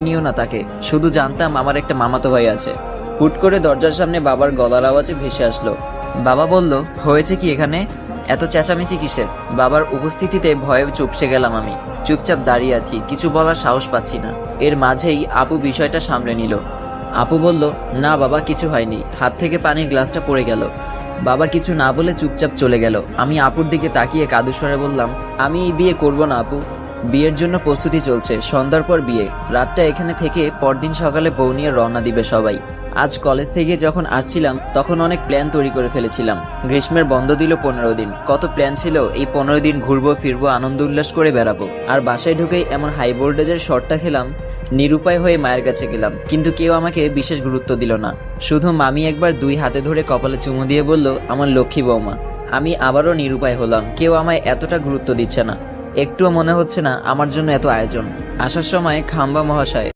নিও না তাকে, শুধু জানতাম আমার একটা মামাতো ভাই আছে। হুট করে দরজার সামনে বাবার গলার আওয়াজে ভেসে আসলো। বাবা বলল, হয়েছে কি এখানে, এত চেঁচামেচি কিসের? বাবার উপস্থিতিতে ভয়ে চুপসে গেলাম আমি। চুপচাপ দাঁড়িয়ে আছি, কিছু বলার সাহস পাচ্ছি না। এর মাঝেই আপু বিষয়টা সামলে নিল। আপু বলল, না বাবা কিছু হয়নি, হাত থেকে পানির গ্লাসটা পড়ে গেল। বাবা কিছু না বলে চুপচাপ চলে গেল। আমি আপুর দিকে তাকিয়ে কাদুস্বরে বললাম, আমি এই বিয়ে করব না আপু। বিয়ের জন্য প্রস্তুতি চলছে, সন্ধ্যার পর বিয়ে। রাতটা এখানে থেকে পরদিন সকালে বউ নিয়ে রওনা দিবে সবাই। আজ কলেজ থেকে যখন আসছিলাম তখন অনেক প্ল্যান তৈরি করে ফেলেছিলাম। গ্রীষ্মের বন্ধ দিল 15 দিন, কত প্ল্যান ছিল। এই 15 দিন ঘুরবো ফিরবো, আনন্দ উল্লাস করে বেড়াবো। আর বাসায় ঢুকেই এমন হাই ভোল্টেজের শটটা খেলাম। নিরুপায় হয়ে মায়ের কাছে গেলাম, কিন্তু কেউ আমাকে বিশেষ গুরুত্ব দিল না। শুধু মামি একবার 2 হাতে ধরে কপালে চুমু দিয়ে বলল, আমার লক্ষ্মী বৌমা। আমি আবারও নিরুপায় হলাম, কেউ আমায় এতটা গুরুত্ব দিচ্ছে না। একটুও মনে হচ্ছে না আমার জন্য এত আয়োজন। আসার সময় খাম্বা মহাশয়